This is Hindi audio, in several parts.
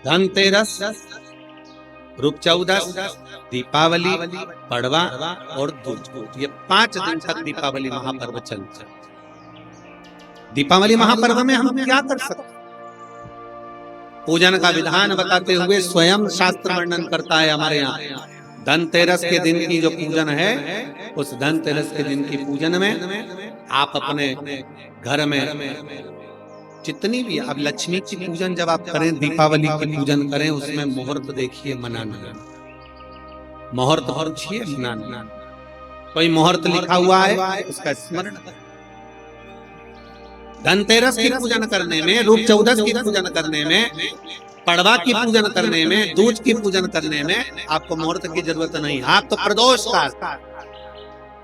धनतेरस, रूप चौदस, दीपावली, पड़वा और दूज, ये 5 दिन तक दीपावली महापर्व चलता है। दीपावली महापर्व में हम क्या कर सकते? पूजन का विधान बताते हुए स्वयं शास्त्र वर्णन करता है हमारे यहाँ। धनतेरस के दिन की जो पूजन है, उस धनतेरस के दिन की पूजन में आप अपने घर में जितनी भी, अब लक्ष्मी की पूजन जब आप करें, दीपावली की पूजन करें, उसमें मुहूर्त देखिए, मनाना, मुहूर्त पूछिए, मनाना। कोई मुहूर्त लिखा हुआ है उसका स्मरण करें। धनतेरस की पूजन करने में, रूप चौदस की पूजन करने में, पड़वा की पूजन करने में, दूज की पूजन करने में आपको मुहूर्त की जरूरत नहीं। आप तो प्रदोष काल,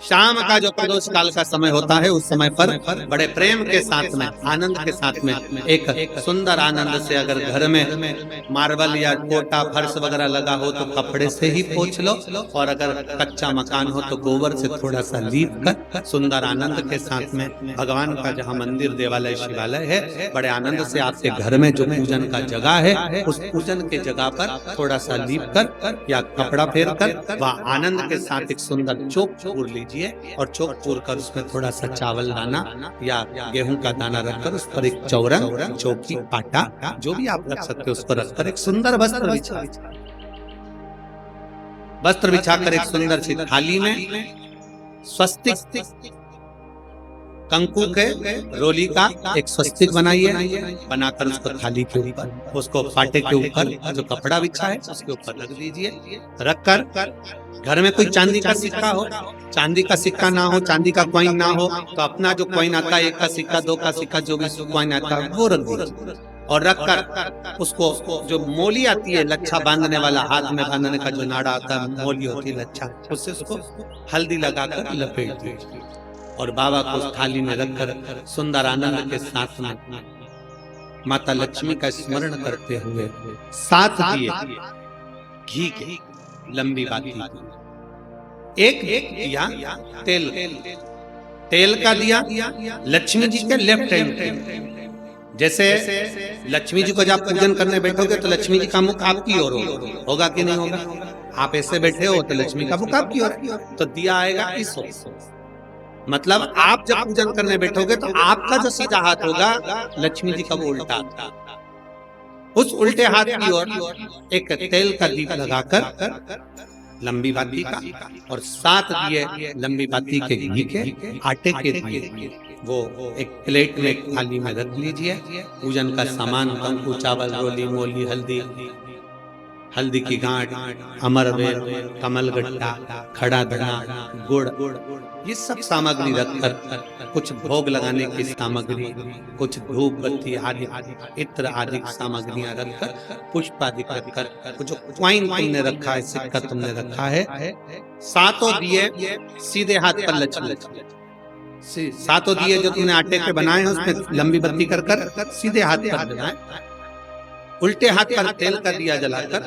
शाम का जो प्रदोष काल का समय होता है, उस समय पर बड़े प्रेम के साथ में, आनंद के साथ में, एक सुंदर आनंद से अगर घर में मार्बल या कोटा फर्श वगैरह लगा हो तो कपड़े से ही पोंछ लो, और अगर कच्चा मकान हो तो गोबर से थोड़ा सा लीप कर सुंदर आनंद के साथ में, भगवान का जहाँ मंदिर, देवालय, शिवालय है, बड़े आनंद से आपके घर में जो पूजन का जगह है, उस पूजन के जगह पर थोड़ा सा लीप कर या कपड़ा फेर कर वह आनंद के साथ एक सुंदर चौक पूर लीजिए, और चौक पूर कर उसमें थोड़ा सा चावल दाना या गेहूं का दाना रखकर उस पर एक चौरंग, चौकी, आटा, जो भी आप रख सकते हो, उस पर रखकर एक सुंदर वस्त्र बिछाकर एक सुंदर सी थाली में स्वस्तिक, कंकु के रोली का एक स्वस्तिक बनाइए, बनाकर उसको थाली के ऊपर, उसको फाटे के ऊपर जो कपड़ा बिछा है उसके ऊपर रख दीजिए। रखकर घर में कोई चांदी का सिक्का हो, चांदी का सिक्का ना हो, चांदी का कॉइन ना हो, तो अपना जो कॉइन आता है, 1 का सिक्का, 2 का सिक्का, जो भी कॉइन आता है वो रख दीजिए। और रखकर उसको जो मोली आती है, लच्छा बांधने वाला, हाथ में बांधने का जो नाड़ा आता है, मोली होती है लच्छा, उससे उसको हल्दी लगाकर लपेट दीजिए और बाबा को उस थाली में रखकर सुंदर आनंद के साथ में माता लक्ष्मी का स्मरण करते हुए 7 दिए घी के, लंबी बाती, एक दिया तेल का दिया लक्ष्मी जी के लेफ्ट हैंड। जैसे लक्ष्मी जी को जब पूजन करने बैठोगे तो लक्ष्मी जी का मुख आपकी ओर होगा कि नहीं होगा? आप ऐसे बैठे हो तो लक्ष्मी का मुख आपकी ओर, तो दिया आएगा इस ओर। मतलब आप जब पूजन करने बैठोगे तो आपका जो सीधा हाथ होगा, लक्ष्मी जी का वो उल्टा, उस उल्टे हाथ की ओर एक तेल का दीप लगाकर लंबी बाती का, और 7 दिए लंबी बाती के घी के, आटे के दिए, वो एक प्लेट में, एक थाली में रख लीजिए। पूजन का सामान, कंकु, चावल, रोली, मोली, हल्दी की गांठ, अमरवेल, कमलगट्टा, खड़ा धना, गुड़, ये सब सामग्री रखकर, कुछ भोग लगाने की सामग्री, कुछ धूप बत्ती आदि, इत्र आदि सामग्रियां रखकर, पुष्प आदि रखकर, जो कॉइन तुमने रखा है, सिक्का तुमने रखा है, 7 दिए सीधे हाथ पर लक्ष्मी, 7 दिए जो तुमने आटे के बनाए हैं उसमें लंबी बत्ती कर सीधे हाथ पर बनाए, उल्टे हाथ पर तेल का दिया जलाकर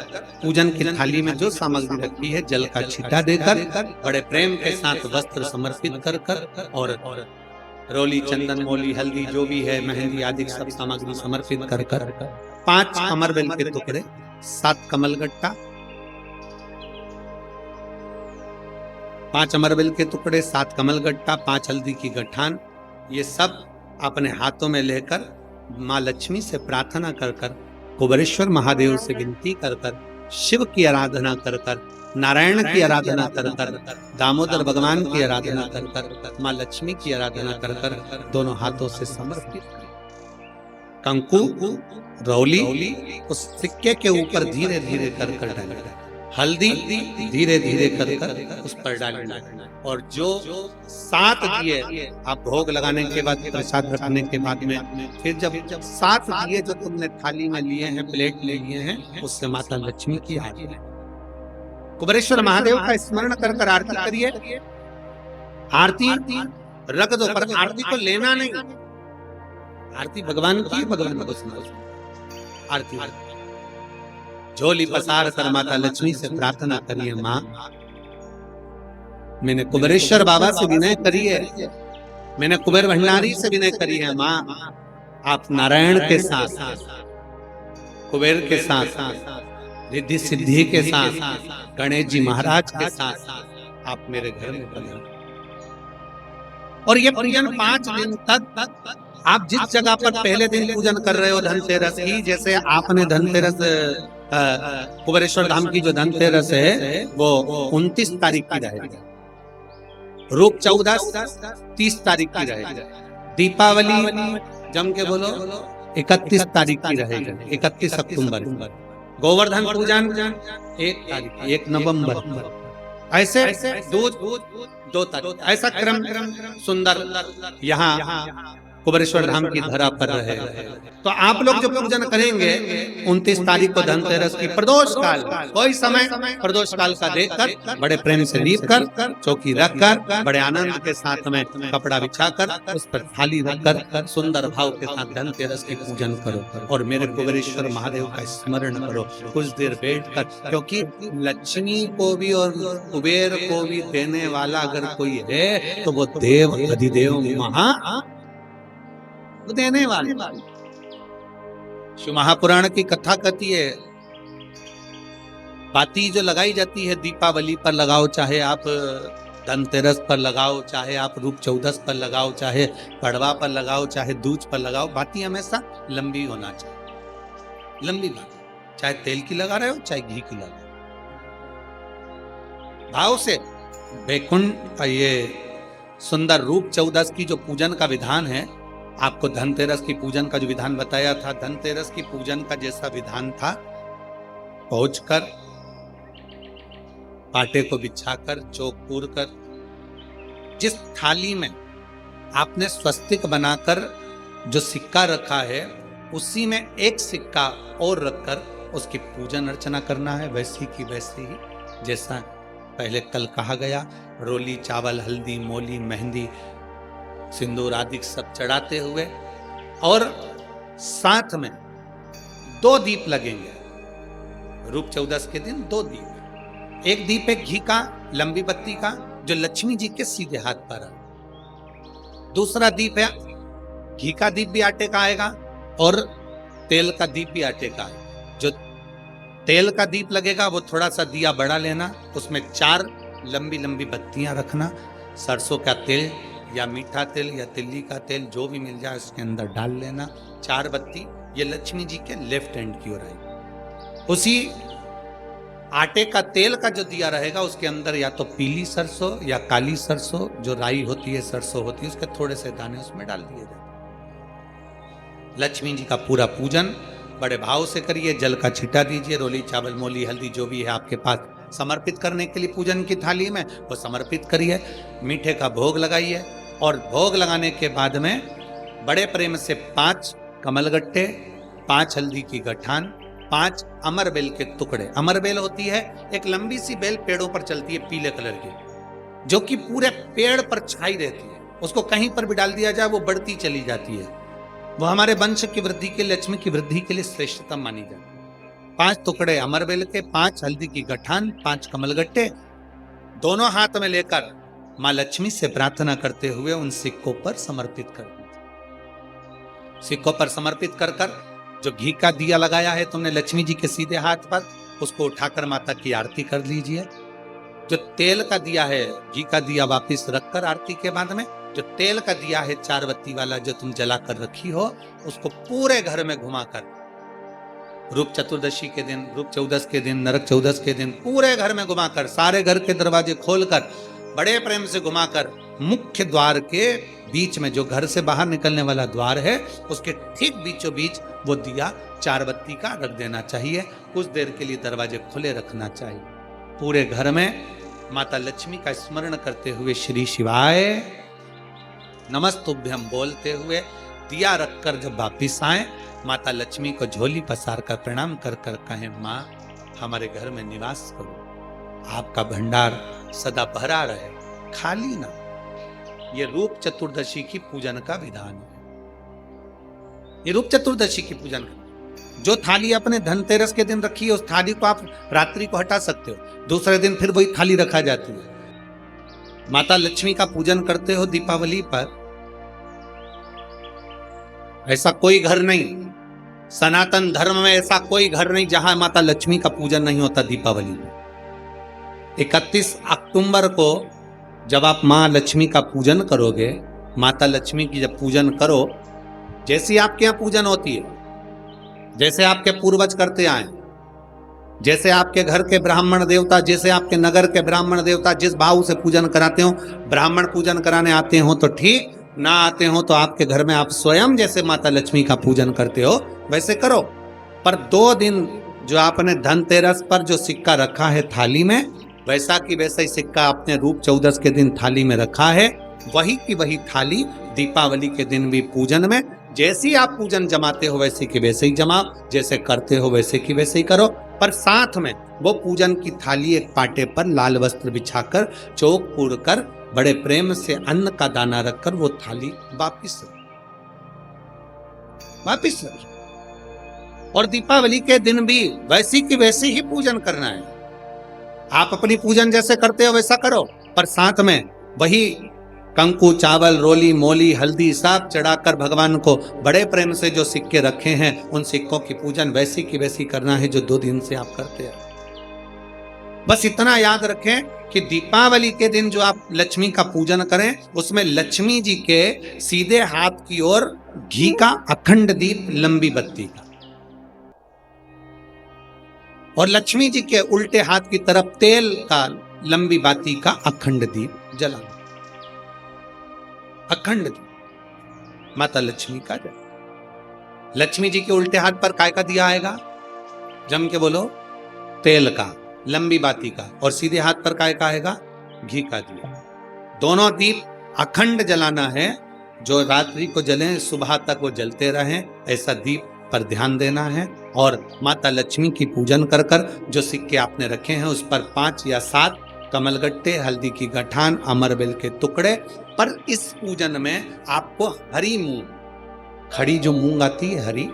पूजन की थाली में जो सामग्री रखी है, जल का छींटा देकर, बड़े प्रेम के साथ वस्त्र समर्पित कर और रोली, चंदन, मोली, हल्दी, जो भी है, मेहंदी आदि सब सामग्री समर्पित कर 5 अमरवेल के टुकड़े, 7 कमलगट्टा, 5 अमरवेल के टुकड़े, 7 कमलगट्टा, 5 हल्दी की गठान, ये सब अपने हाथों में लेकर माँ लक्ष्मी से प्रार्थना कर कुबेरेश्वर महादेव से विनती कर शिव की आराधना कर नारायण की आराधना कर दामोदर भगवान की आराधना कर माँ लक्ष्मी की आराधना कर दोनों हाथों से समर्पित कंकु, रौली उस सिक्के के ऊपर धीरे धीरे कर डालें, हल्दी धीरे धीरे कर उस पर डालना, और जो 7 दिए आप भोग लगाने के बाद, प्रसाद रखने के बाद में, फिर जब 7 दिए जो तुमने थाली में लिए हैं, प्लेट ले लिए हैं, उससे माता लक्ष्मी की आरती, कुबेरेश्वर महादेव का स्मरण कर आरती करिए। आरती रख दो, पर आरती को लेना नहीं, आरती भगवान की, भगवान को सुनो। आरती झोली पसार कर माता लक्ष्मी से प्रार्थना करिए, माँ मैंने कुबेरेश्वर बाबा से विनय करी है, मैंने कुबेर भंडारी से विनय करी है, माँ आप नारायण के साथ कुबेर के साथ, रिद्धि सिद्धि के साथ, गणेश जी महाराज के साथ आप मेरे घर में बने। और ये पूजन 5 दिन तक आप जिस जगह पर पहले दिन पूजन कर रहे हो धनतेरस की, जैसे आपने धनतेरस कुबेरेश्वर धाम की जो धनतेरस है वो 29 तारीख की रहेगी, रूप 14 30 तारीख की रहेगी, दीपावली जम के बोलो 31 तारीख की रहेगी, 31 अक्टूबर, गोवर्धन पूजन 1 तारीख, 1 नवंबर, ऐसे 2 तारीख, ऐसा क्रम सुंदर यहाँ कुबेरेश्वर धाम की धरा पर रहे। तो आप लोग जो पूजन करेंगे 29 तारीख को धनतेरस की प्रदोष काल, कोई समय प्रदोष काल का देखकर बड़े प्रेम से लीप कर चौकी रखकर बड़े आनंद के साथ में कपड़ा बिछाकर उस पर थाली रखकर सुंदर भाव के साथ धनतेरस की पूजन करो और मेरे कुबेरेश्वर महादेव का स्मरण करो कुछ देर बैठकर, क्योंकि लक्ष्मी को भी और कुबेर को भी देने वाला अगर कोई है तो वो देव अधिदेव महा देने वाले। शिव महापुराण की कथा कहती है, बाती जो लगाई जाती है दीपावली पर लगाओ, चाहे आप धनतेरस पर लगाओ, चाहे आप रूप 14 पर लगाओ, चाहे पड़वा पर लगाओ, चाहे दूज पर लगाओ, बाती हमेशा लंबी होना चाहिए, लंबी बाती, चाहे तेल की लगा रहे हो चाहे घी की लगा रहे हो, भाव से। वैकुंठ ये सुंदर रूप 14 की जो पूजन का विधान है, आपको धनतेरस की पूजन का जो विधान बताया था, धनतेरस की पूजन का जैसा विधान था, पहुंचकर पाटे को बिछाकर चौक पूर कर जिस थाली में आपने स्वस्तिक बनाकर जो सिक्का रखा है उसी में एक सिक्का और रखकर उसकी पूजन अर्चना करना है, वैसी की वैसी ही जैसा पहले कल कहा गया। रोली, चावल, हल्दी, मोली, मेहंदी, सिंदूर आदि सब चढ़ाते हुए और साथ में 2 दीप लगेंगे रूप 14 के दिन, 2 दीप, एक दीप है घी का लंबी बत्ती का जो लक्ष्मी जी के सीधे हाथ पर है, दूसरा दीप है घी का दीप भी आटे का आएगा और तेल का दीप भी आटे का है। जो तेल का दीप लगेगा वो थोड़ा सा दिया बड़ा लेना, उसमें 4 लंबी लंबी बत्तियां रखना, सरसों का तेल या मीठा तेल या तिल्ली का तेल जो भी मिल जाए उसके अंदर डाल लेना, 4 बत्ती ये लक्ष्मी जी के लेफ्ट हैंड की ओर आएगी। उसी आटे का तेल का जो दिया रहेगा उसके अंदर या तो पीली सरसों या काली सरसों जो राई होती है, सरसों होती है, उसके थोड़े से दाने उसमें डाल दिए जाते। लक्ष्मी जी का पूरा पूजन बड़े भाव से करिए, जल का छिटा दीजिए, रोली, चावल, मोली, हल्दी जो भी है आपके पास समर्पित करने के लिए पूजन की थाली में वो समर्पित करिए, मीठे का भोग लगाइए और भोग लगाने के बाद में बड़े प्रेम से 5 कमलगट्टे, 5 हल्दी की गठान, 5 अमर बेल के टुकड़े। अमर बेल होती है एक लंबी सी बेल पेड़ों पर चलती है पीले कलर की, जो कि पूरे पेड़ पर छाई रहती है, उसको कहीं पर भी डाल दिया जाए वो बढ़ती चली जाती है, वो हमारे वंश की वृद्धि के लिए, लक्ष्मी की वृद्धि के लिए श्रेष्ठतम मानी जाती है। 5 टुकड़े अमरबेल के, 5 हल्दी की गठान, 5 कमलगट्टे दोनों हाथ में लेकर मां लक्ष्मी से प्रार्थना करते हुए उन सिक्कों पर समर्पित कर दीजिए। सिक्कों पर समर्पित कर जो घी का दिया लगाया है तुमने लक्ष्मी जी के सीधे हाथ पर, उसको उठाकर माता की आरती कर लीजिए। जो तेल का दिया है, घी का दिया वापिस रखकर आरती के बाद में जो तेल का दिया है 4 बत्ती वाला जो तुम जला कर रखी हो, उसको पूरे घर में घुमाकर रूप चतुर्दशी के दिन, रूप 14 के दिन, नरक 14 के दिन पूरे घर में घुमाकर, सारे घर के दरवाजे खोलकर बड़े प्रेम से घुमाकर मुख्य द्वार के बीच में जो घर से बाहर निकलने वाला द्वार है उसके ठीक बीचों बीच वो दिया 4 बत्ती का रख देना चाहिए। कुछ देर के लिए दरवाजे खुले रखना चाहिए। पूरे घर में माता लक्ष्मी का स्मरण करते हुए श्री शिवाय नमस्तुभ्यम बोलते हुए दिया रखकर जब वापिस आए, माता लक्ष्मी को झोली पसार कर प्रणाम कर कर कहें, माँ हमारे घर में निवास करो, आपका भंडार सदा भरा रहे, खाली ना। ये रूप चतुर्दशी की पूजन का विधान है। ये रूप चतुर्दशी की पूजन का जो थाली अपने धनतेरस के दिन रखी है उस थाली को आप रात्रि को हटा सकते हो, दूसरे दिन फिर वही थाली रखा जाती है। माता लक्ष्मी का पूजन करते हो दीपावली पर, ऐसा कोई घर नहीं सनातन धर्म में ऐसा कोई घर नहीं जहां माता लक्ष्मी का पूजन नहीं होता दीपावली में। 31 अक्टूबर को जब आप मां लक्ष्मी का पूजन करोगे, माता लक्ष्मी की जब पूजन करो, जैसी आपके यहाँ पूजन होती है, जैसे आपके पूर्वज करते आए, जैसे आपके घर के ब्राह्मण देवता, जैसे आपके नगर के ब्राह्मण देवता जिस भाव से पूजन कराते हो, ब्राह्मण पूजन कराने आते हो तो ठीक, ना आते हो तो आपके घर में आप स्वयं जैसे माता लक्ष्मी का पूजन करते हो वैसे करो। पर 2 दिन जो आपने धनतेरस पर जो सिक्का रखा है थाली में, वैसा की वैसा ही सिक्का आपने रूप चौदस के दिन थाली में रखा है, वही की वही थाली दीपावली के दिन भी पूजन में जैसी आप पूजन जमाते हो वैसे की वैसे ही जमाओ, जैसे करते हो वैसे की वैसे ही करो। पर साथ में वो पूजन की थाली एक पाटे पर लाल वस्त्र बिछाकर, चौक पूड़ कर, बड़े प्रेम से अन्न का दाना रखकर वो थाली वापिस और दीपावली के दिन भी वैसी की वैसी ही पूजन करना है। आप अपनी पूजन जैसे करते हो वैसा करो, पर साथ में वही कंकु, चावल, रोली, मोली, हल्दी सब चढ़ाकर भगवान को बड़े प्रेम से जो सिक्के रखे हैं उन सिक्कों की पूजन वैसी की वैसी करना है जो 2 दिन से आप करते हैं। बस इतना याद रखें कि दीपावली के दिन जो आप लक्ष्मी का पूजन करें उसमें लक्ष्मी जी के सीधे हाथ की ओर घी का अखंड दीप, लंबी बत्ती का, और लक्ष्मी जी के उल्टे हाथ की तरफ तेल का लंबी बाती का अखंड दीप जलाना। अखंड दीप माता लक्ष्मी का जल। लक्ष्मी जी के उल्टे हाथ पर काय का दिया आएगा? जम के बोलो, तेल का, लंबी बाती का, और सीधे हाथ पर काय का आएगा? घी का दिया। दोनों दीप अखंड जलाना है, जो रात्रि को जलें सुबह तक वो जलते रहें, ऐसा दीप पर ध्यान देना है। और माता लक्ष्मी की पूजन कर कर जो सिक्के आपने रखे हैं उस पर 5 या 7 कमलगट्टे, हल्दी की गठान, अमरबेल के टुकड़े। पर इस पूजन में आपको हरी मूंग, खड़ी जो मूंग आती है हरी,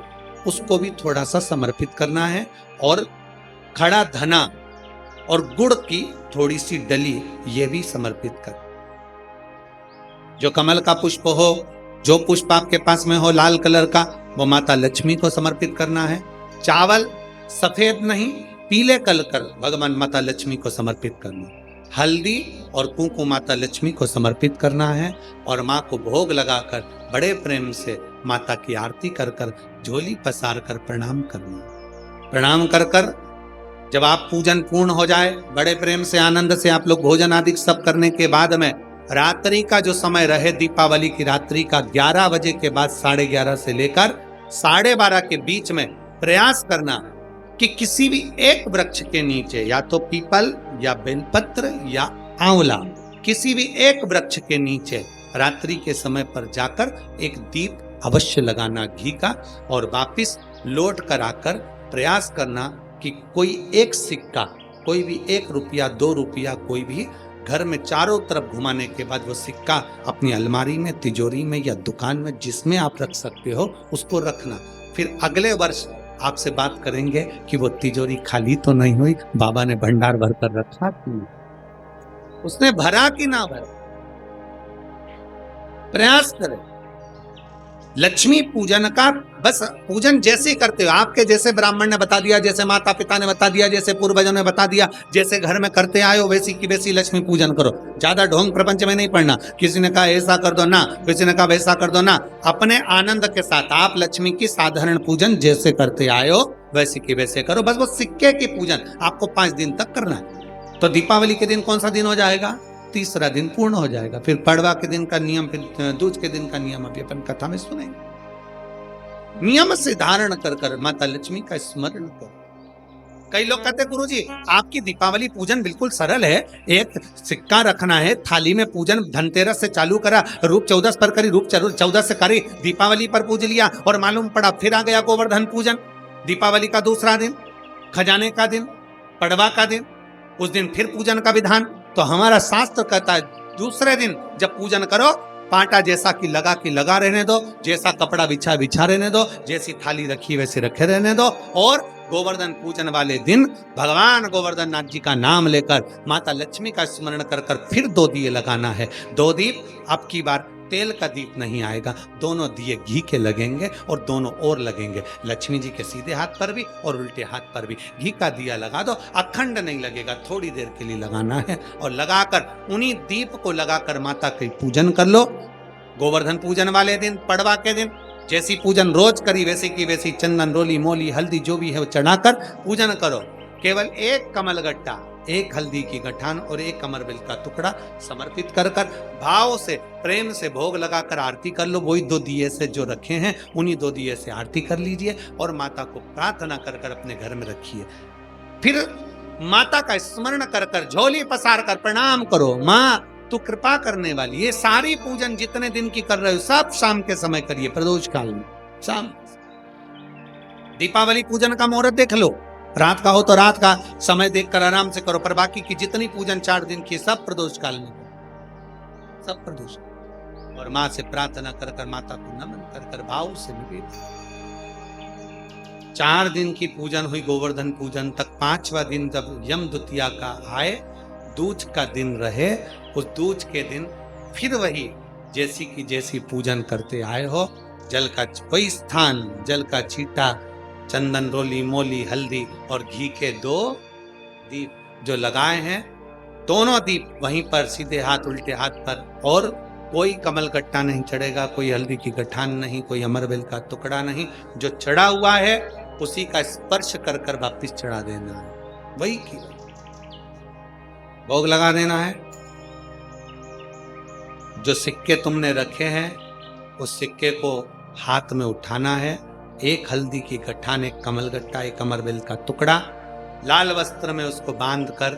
उसको भी थोड़ा सा समर्पित करना है, और खड़ा धना और गुड़ की थोड़ी सी डली ये भी समर्पित कर। जो कमल का पुष्प हो, जो पुष्प आपके पास में हो लाल कलर का, वो माता लक्ष्मी को समर्पित करना है। चावल सफेद नहीं, पीले कलर भगवान माता लक्ष्मी को समर्पित करना है। हल्दी और कुंकु माता लक्ष्मी को समर्पित करना है, और माँ को भोग लगाकर बड़े प्रेम से माता की आरती कर कर, झोली पसार कर प्रणाम करना। प्रणाम कर कर जब आप पूजन पूर्ण हो जाए, बड़े प्रेम से आनंद से आप लोग भोजन आदि सब करने के बाद में रात्रि का जो समय रहे, दीपावली की रात्रि का 11 बजे के बाद 11:30 से लेकर 12:30 के बीच में प्रयास करना कि किसी भी एक वृक्ष के नीचे, या तो पीपल या बेलपत्र या आंवला, किसी भी एक वृक्ष के नीचे रात्रि के समय पर जाकर एक दीप अवश्य लगाना घी का, और वापिस लौट कर आकर प्रयास करना कि कोई एक सिक्का, कोई भी 1 रुपया 2 रुपया, कोई भी घर में चारों तरफ घुमाने के बाद वो सिक्का अपनी अलमारी में, तिजोरी में या दुकान में जिसमें आप रख सकते हो उसको रखना। फिर अगले वर्ष आपसे बात करेंगे कि वो तिजोरी खाली तो नहीं हुई, बाबा ने भंडार भर कर रखा कि उसने भरा कि ना भरा। प्रयास करें लक्ष्मी पूजन का, बस पूजन जैसे करते हो, आपके जैसे ब्राह्मण ने बता दिया, जैसे माता पिता ने बता दिया, जैसे पूर्वजों ने बता दिया, जैसे घर में करते आए हो वैसी की वैसी लक्ष्मी पूजन करो। ज्यादा ढोंग प्रपंच में नहीं पड़ना, किसी ने कहा ऐसा कर दो ना, किसी ने कहा वैसा कर दो ना। अपने आनंद के साथ आप लक्ष्मी की साधारण पूजन जैसे करते आए हो वैसी की वैसे करो। बस वो सिक्के की पूजन आपको 5 दिन तक करना है। तो दीपावली के दिन कौन सा दिन हो जाएगा? 3रा दिन पूर्ण हो जाएगा। फिर पड़वा के दिन का नियम, फिर दूज के दिन का नियम अभी अपन कथा में सुनेंगे। नियम से धारण कर कर माता लक्ष्मी का स्मरण करो। कई लोग कहते गुरुजी आपकी दीपावली पूजन बिल्कुल सरल है, एक सिक्का रखना है, थाली में पूजन धनतेरस से चालू करा, रूप 14 पर करी, रूप 14 से करी, दीपावली पर पूज लिया, और मालूम पड़ा फिर आ गया गोवर्धन पूजन, दीपावली का दूसरा दिन, खजाने का दिन, पड़वा का दिन, उस दिन फिर पूजन का विधान। तो हमारा शास्त्र कहता है दूसरे दिन जब पूजन करो, पाटा जैसा कि लगा रहने दो, जैसा कपड़ा बिछा रहने दो, जैसी थाली रखी वैसे रखे रहने दो, और गोवर्धन पूजन वाले दिन भगवान गोवर्धन नाथ जी का नाम लेकर माता लक्ष्मी का स्मरण कर कर फिर 2 दिए लगाना है। 2 दीप अब की बार तेल का दीप नहीं आएगा, दोनों दिए घी के लगेंगे और दोनों ओर लगेंगे, लक्ष्मी जी के सीधे हाथ पर भी और उल्टे हाथ पर भी। घी का दिया लगा दो, अखंड नहीं लगेगा, थोड़ी देर के लिए लगाना है, और लगाकर उन्हीं दीप को लगाकर माता का पूजन कर लो। गोवर्धन पूजन वाले दिन, पड़वा के दिन जैसी पूजन रोज करी वैसी की वैसी चंदन, रोली, मोली, हल्दी जो भी है वो चढ़ाकर पूजन करो। केवल एक कमल गट्टा, एक हल्दी की गठान और एक कमरबिल का टुकड़ा समर्पित कर कर भाव से, प्रेम से भोग लगाकर आरती कर लो। वही 2 दिए से जो रखे हैं उन्हीं 2 दिए से आरती कर लीजिए और माता को प्रार्थना कर कर अपने घर में रखिए। फिर माता का स्मरण कर कर झोली पसार कर प्रणाम करो, माँ तू कृपा करने वाली। ये सारी पूजन जितने दिन की कर रहे हो सब शाम के समय करिए, प्रदोष काल में शाम। दीपावली पूजन का मुहूर्त देख लो, रात का हो तो रात का समय देखकर आराम से करो, पर बाकी की जितनी पूजन 4 दिन की सब प्रदोष काल में, सब प्रदोष। और मां से प्रार्थना कर कर, माता को नमन कर कर भाव से निवेदन। 4 दिन की पूजन हुई गोवर्धन पूजन तक। 5वां दिन जब यम द्वितीया का आए, दूज का दिन रहे, उस दूज के दिन फिर वही जैसी की जैसी पूजन करते आए हो, जल का वही स्थान, जल का छींटा, चंदन, रोली, मोली, हल्दी और घी के 2 दीप जो लगाए हैं, दोनों दीप वहीं पर सीधे हाथ उल्टे हाथ पर, और कोई कमल गट्टा नहीं चढ़ेगा, कोई हल्दी की गठान नहीं, कोई अमरबेल का टुकड़ा नहीं। जो चढ़ा हुआ है उसी का स्पर्श कर कर वापिस चढ़ा देना है, वही की भोग लगा देना है। जो सिक्के तुमने रखे हैं उस सिक्के को हाथ में उठाना है, एक हल्दी की गठान, एक कमल गट्टा, एक अमरबेल का टुकड़ा, लाल वस्त्र में उसको बांध कर,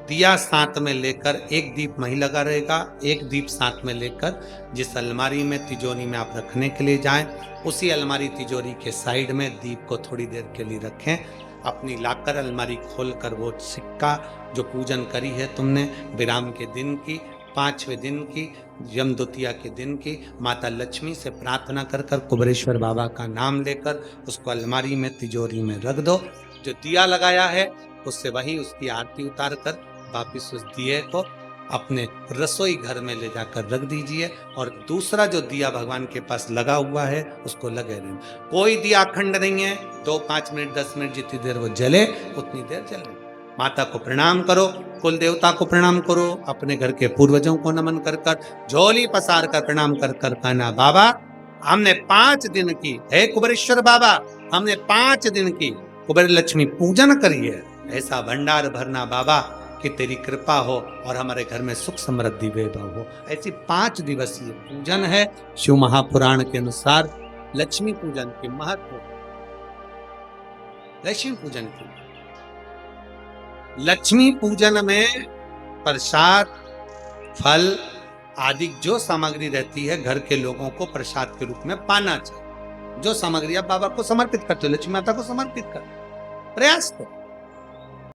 दिया साथ में लेकर, एक दीप वहीं लगा रहेगा, एक दीप साथ में लेकर जिस अलमारी में, तिजोरी में आप रखने के लिए जाएं, उसी अलमारी तिजोरी के साइड में दीप को थोड़ी देर के लिए रखें। अपनी लाकर अलमारी खोलकर वो सिक्का जो पूजन करी है तुमने विराम के दिन की, 5वें दिन की, यम द्वितीया के दिन की, माता लक्ष्मी से प्रार्थना कर कर कुबेरेश्वर बाबा का नाम लेकर उसको अलमारी में, तिजोरी में रख दो। जो दिया लगाया है उससे वही उसकी आरती उतार कर वापिस उस दिए को अपने रसोई घर में ले जाकर रख दीजिए, और दूसरा जो दिया भगवान के पास लगा हुआ है उसको लगे रहना। कोई दिया अखंड नहीं है, 2, 5 मिनट, 10 मिनट जितनी देर वो जले उतनी देर जले। माता को प्रणाम करो, कुल देवता को प्रणाम करो, अपने घर के पूर्वजों को नमन कर कर, झोली पसार कर प्रणाम कर कर कहना, बाबा हमने 5 दिन की, हे कुबेरेश्वर बाबा हमने 5 दिन की कुबेर लक्ष्मी पूजन करी है, ऐसा भंडार भरना बाबा कि तेरी कृपा हो और हमारे घर में सुख समृद्धि वैभव हो। ऐसी 5 दिवसीय पूजन है। शिव महापुराण के अनुसार लक्ष्मी पूजन के महत्व, लक्ष्मी पूजन की, लक्ष्मी पूजन में प्रसाद, फल आदि जो सामग्री रहती है घर के लोगों को प्रसाद के रूप में पाना चाहिए। जो सामग्री आप बाबा को समर्पित करते हो, लक्ष्मी माता को समर्पित कर प्रयास करो।